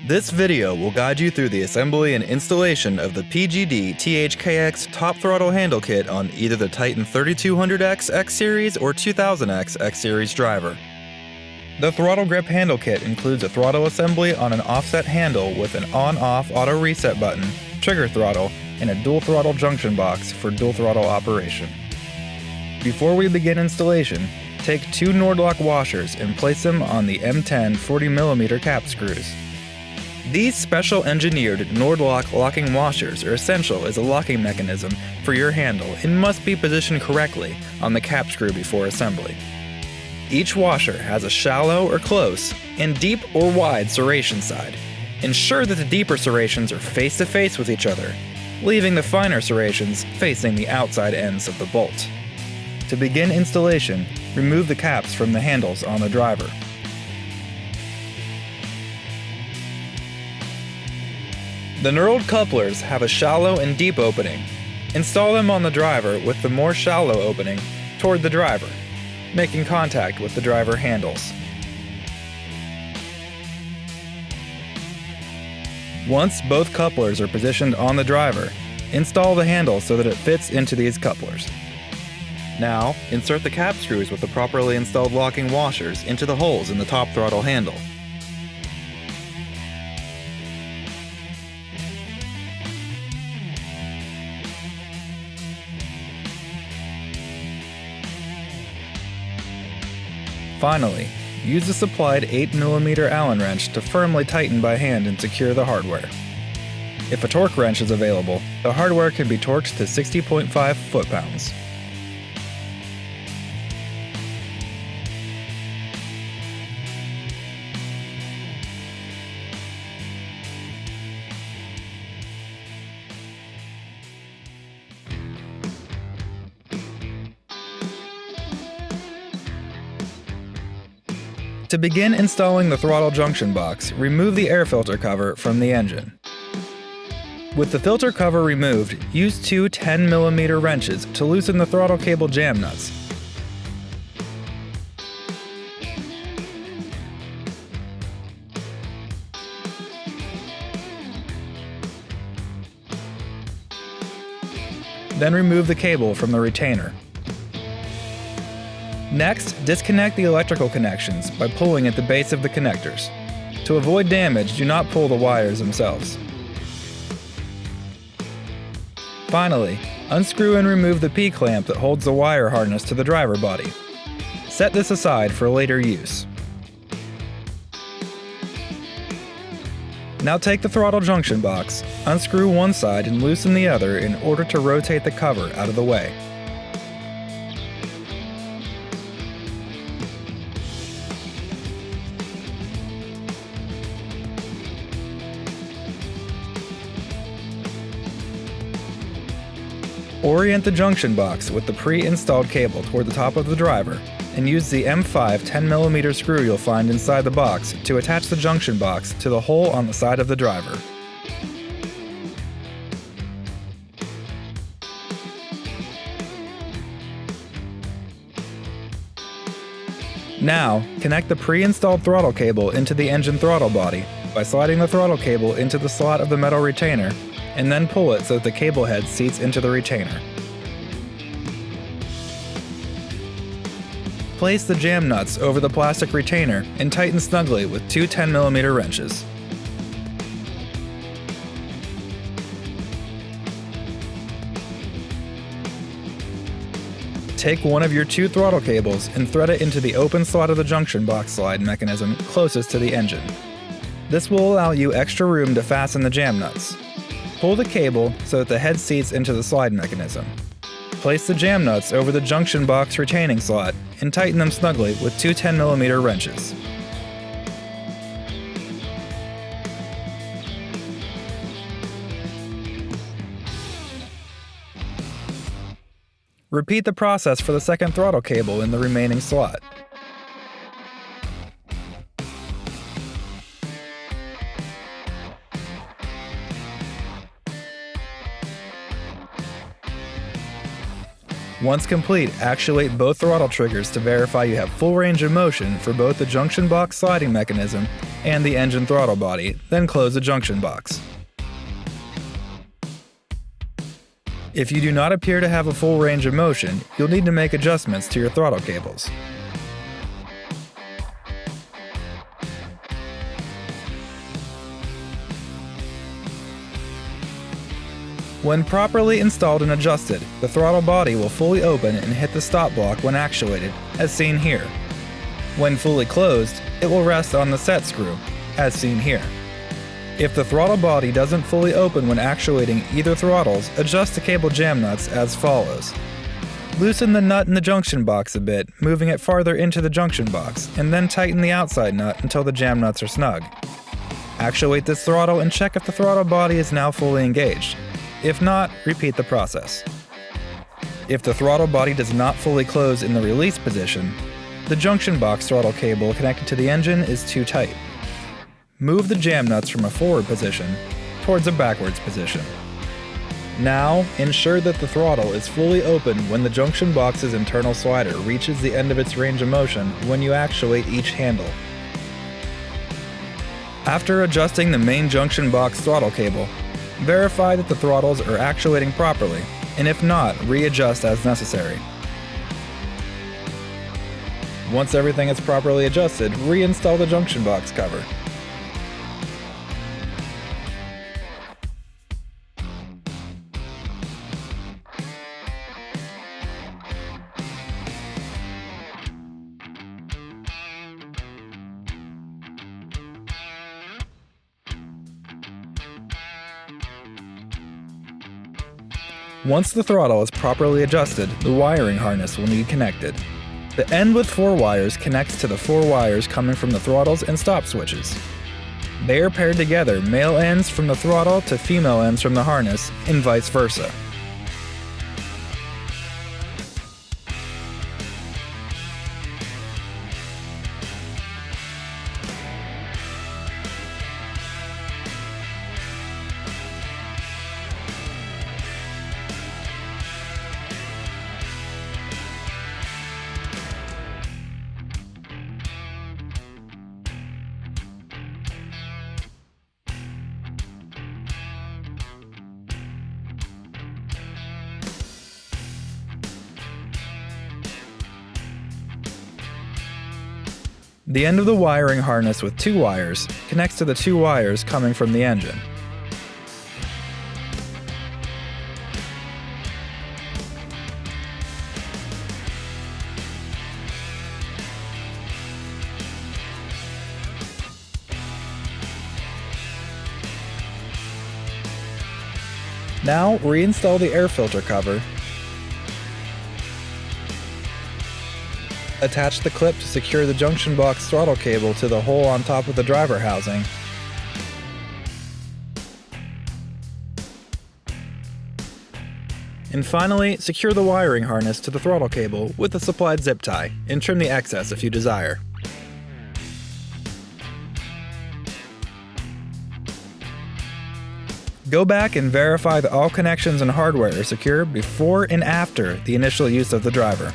This video will guide you through the assembly and installation of the PGDTHKX Top-Throttle handle kit on either the Titan 3200X X-Series or 2000X X-Series driver. The throttle grip handle kit includes a throttle assembly on an offset handle with an on-off auto reset button, trigger throttle, and a dual throttle junction box for dual throttle operation. Before we begin installation, take two Nordlock washers and place them on the M10 40mm cap screws. These special engineered Nordlock locking washers are essential as a locking mechanism for your handle and must be positioned correctly on the cap screw before assembly. Each washer has a shallow or close and deep or wide serration side. Ensure that the deeper serrations are face to face with each other, leaving the finer serrations facing the outside ends of the bolt. To begin installation, remove the caps from the handles on the driver. The knurled couplers have a shallow and deep opening. Install them on the driver with the more shallow opening toward the driver, making contact with the driver handles. Once both couplers are positioned on the driver, install the handle so that it fits into these couplers. Now, insert the cap screws with the properly installed locking washers into the holes in the top throttle handle. Finally, use the supplied 8mm Allen wrench to firmly tighten by hand and secure the hardware. If a torque wrench is available, the hardware can be torqued to 60.5 foot-pounds. To begin installing the throttle junction box, remove the air filter cover from the engine. With the filter cover removed, use two 10mm wrenches to loosen the throttle cable jam nuts. Then remove the cable from the retainer. Next, disconnect the electrical connections by pulling at the base of the connectors. To avoid damage, do not pull the wires themselves. Finally, unscrew and remove the P-clamp that holds the wire harness to the driver body. Set this aside for later use. Now take the throttle junction box, unscrew one side and loosen the other in order to rotate the cover out of the way. Orient the junction box with the pre-installed cable toward the top of the driver and use the M5 10mm screw you'll find inside the box to attach the junction box to the hole on the side of the driver. Now, connect the pre-installed throttle cable into the engine throttle body by sliding the throttle cable into the slot of the metal retainer and then pull it so that the cable head seats into the retainer. Place the jam nuts over the plastic retainer and tighten snugly with two 10mm wrenches. Take one of your two throttle cables and thread it into the open slot of the junction box slide mechanism closest to the engine. This will allow you extra room to fasten the jam nuts. Pull the cable so that the head seats into the slide mechanism. Place the jam nuts over the junction box retaining slot and tighten them snugly with two 10mm wrenches. Repeat the process for the second throttle cable in the remaining slot. Once complete, actuate both throttle triggers to verify you have full range of motion for both the junction box sliding mechanism and the engine throttle body, then close the junction box. If you do not appear to have a full range of motion, you'll need to make adjustments to your throttle cables. When properly installed and adjusted, the throttle body will fully open and hit the stop block when actuated, as seen here. When fully closed, it will rest on the set screw, as seen here. If the throttle body doesn't fully open when actuating either throttles, adjust the cable jam nuts as follows. Loosen the nut in the junction box a bit, moving it farther into the junction box, and then tighten the outside nut until the jam nuts are snug. Actuate this throttle and check if the throttle body is now fully engaged. If not, repeat the process. If the throttle body does not fully close in the release position, the junction box throttle cable connected to the engine is too tight. Move the jam nuts from a forward position towards a backwards position. Now, ensure that the throttle is fully open when the junction box's internal slider reaches the end of its range of motion when you actuate each handle. After adjusting the main junction box throttle cable, verify that the throttles are actuating properly, and if not, readjust as necessary. Once everything is properly adjusted, reinstall the junction box cover. Once the throttle is properly adjusted, the wiring harness will need connected. The end with 4 wires connects to the 4 wires coming from the throttles and stop switches. They are paired together, male ends from the throttle to female ends from the harness, and vice versa. The end of the wiring harness with 2 wires connects to the 2 wires coming from the engine. Now reinstall the air filter cover. Attach the clip to secure the junction box throttle cable to the hole on top of the driver housing. And finally, secure the wiring harness to the throttle cable with a supplied zip tie, and trim the excess if you desire. Go back and verify that all connections and hardware are secure before and after the initial use of the driver.